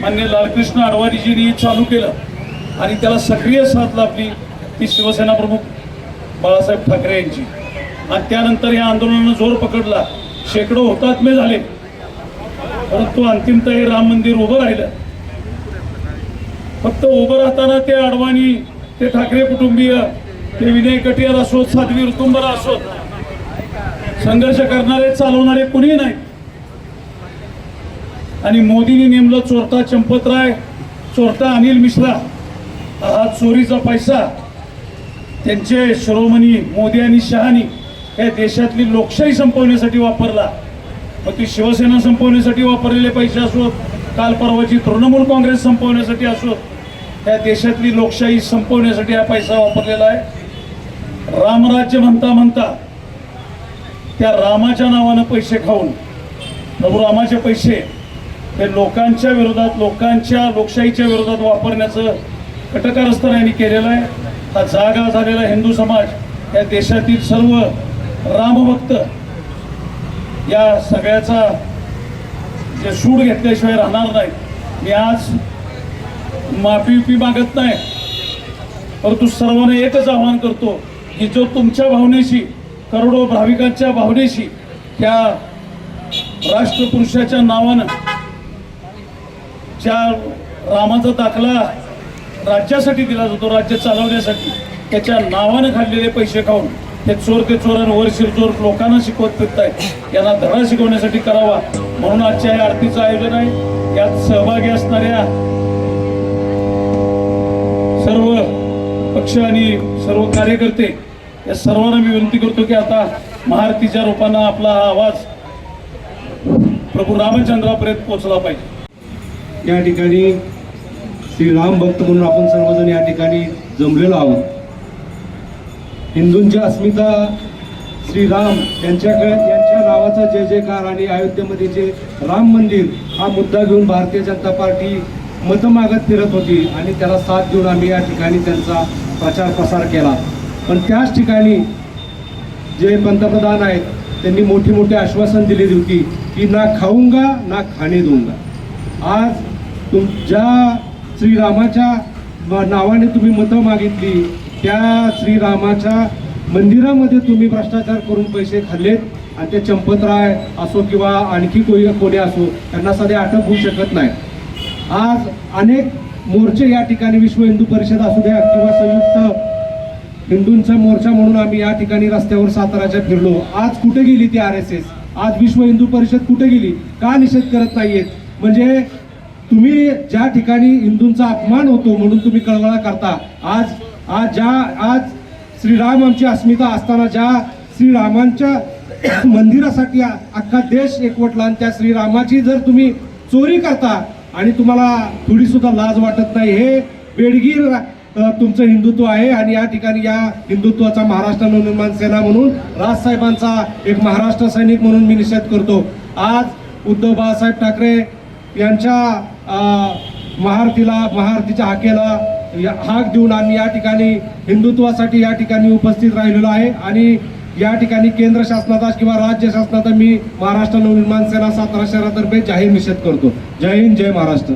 मान्य लालकृष्ण अडवाणीजींनी चालू केलं आणि त्याला सक्रिय साथ लाभली ती शिवसेना प्रमुख बाळासाहेब ठाकरे यांची। आणि त्यानंतर या आंदोलनानं जोर पकडला, शेकडो हुतात्मे झाले, परंतु अंतिमतः हे राम मंदिर उभं राहिलं। फक्त उभं राहताना ते अडवाणी, ते ठाकरे कुटुंबीय, ते विनय कटियार असोत, साध्वी ऋतुंबरा असोत, संघर्ष करणारे चालवणारे कुणी नाही। आणि मोदींनी नेमलं चोरटा चंपतराय, चोरटा अनिल मिश्रा, हा चोरीचा पैसा त्यांचे शिरोमणी मोदी आणि शहानी या देशातली लोकशाही संपवण्यासाठी वापरला। मग ती शिवसेना संपवण्यासाठी वापरलेले पैसे असोत, काल परवाची तृणमूल काँग्रेस संपवण्यासाठी असोत, त्या देशातली लोकशाही संपवण्यासाठी हा पैसा वापरलेला आहे। रामराज्य म्हणता म्हणता त्या रामाच्या नावानं पैसे खाऊन, प्रभू रामाचे पैसे हे लोकांच्या विरोधात, लोकांच्या लोकशाहीच्या विरोधात वापरण्याचं कटकारस्थान यांनी केलेलं आहे। हा जागा झालेला हिंदू समाज, या देशातील सर्व रामभक्त या सगळ्याचा जे सूड घेतल्याशिवाय राहणार नाही। मी आज माफी मागत नाही, परंतु सर्वांना एकच आवाहन करतो की जो तुमच्या भावनेशी, करोडो भाविकांच्या भावनेशी त्या राष्ट्रपुरुषाच्या नावानं ज्या रामाचा दाखला राज्यासाठी दिला जातो, राज्य चालवण्यासाठी, त्याच्या नावानं खाल्लेले पैसे खाऊन ते चोर ते चोरांवर शिरचोर लोकांना शिकवत फिरतायत, यांना धडा शिकवण्यासाठी करावा म्हणून आजच्या या आरतीचं आयोजन आहे। यात सहभागी असणाऱ्या सर्व पक्ष आणि सर्व कार्यकर्ते या सर्वांना मी विनंती करतो की आता महाआरतीच्या रूपानं आपला हा आवाज प्रभू रामचंद्रापर्यंत पोहोचला पाहिजे। या ठिकाणी श्रीराम भक्त म्हणून आपण सर्वजण या ठिकाणी जमलेलो आहोत। हिंदूंची अस्मिता श्रीराम यांच्या नावाचा जय जयकार आणि अयोध्येमध्ये जे राम मंदिर हा मुद्दा घेऊन भारतीय जनता पार्टी मतं मागत फिरत होती आणि त्याला साथ देऊन आम्ही या ठिकाणी त्यांचा प्रचार प्रसार केला। पण त्याच ठिकाणी जे पंतप्रधान आहेत त्यांनी मोठी मोठी आश्वासन दिलेली होती की ना खाऊंगा ना खाणे दूंगा। आज ज्या श्रीरामाच्या नावाने तुम्ही मतं मागितली, त्या श्रीरामाच्या मंदिरामध्ये तुम्ही भ्रष्टाचार करून पैसे खाल्लेत आणि ते चंपतराय असो किंवा आणखी कोणी असो त्यांना सध्या अटक होऊ शकत नाही। आज अनेक मोर्चे या ठिकाणी विश्व हिंदू परिषद असू द्या किंवा संयुक्त हिंदूंचा मोर्चा म्हणून आम्ही या ठिकाणी रस्त्यावर साताराच्या फिरलो। आज कुठे गेली ती RSS? आज विश्व हिंदू परिषद कुठे गेली? का निषेध करत नाहीयेत? म्हणजे तुम्ही ज्या ठिकाणी हिंदूंचा अपमान होतो म्हणून तुम्ही कळवळा करता। आज श्रीराम आमची अस्मिता असताना ज्या श्रीरामांच्या मंदिरासाठी अख्खा देश एकवटला आणि त्या श्रीरामाची जर तुम्ही चोरी करता आणि तुम्हाला थोडी सुद्धा लाज वाटत नाही, हे बेडगीर तुमचं हिंदुत्व आहे। आणि या ठिकाणी या हिंदुत्वाचा महाराष्ट्र नवनिर्माण सेना म्हणून राजसाहेबांचा एक महाराष्ट्र सैनिक म्हणून मी निषेध करतो। आज उद्धव बाळासाहेब ठाकरे यांच्या महाआरतीच्या हाकेला हाक देऊन आम्ही या ठिकाणी हिंदुत्वासाठी या ठिकाणी उपस्थित राहिलेलो आहे। आणि या ठिकाणी केंद्र शासनाचा किंवा राज्य शासनाचा मी महाराष्ट्र नवनिर्माण सेना सातारा शहरातर्फे जाहीर निषेध करतो। जय हिंद, जय महाराष्ट्र।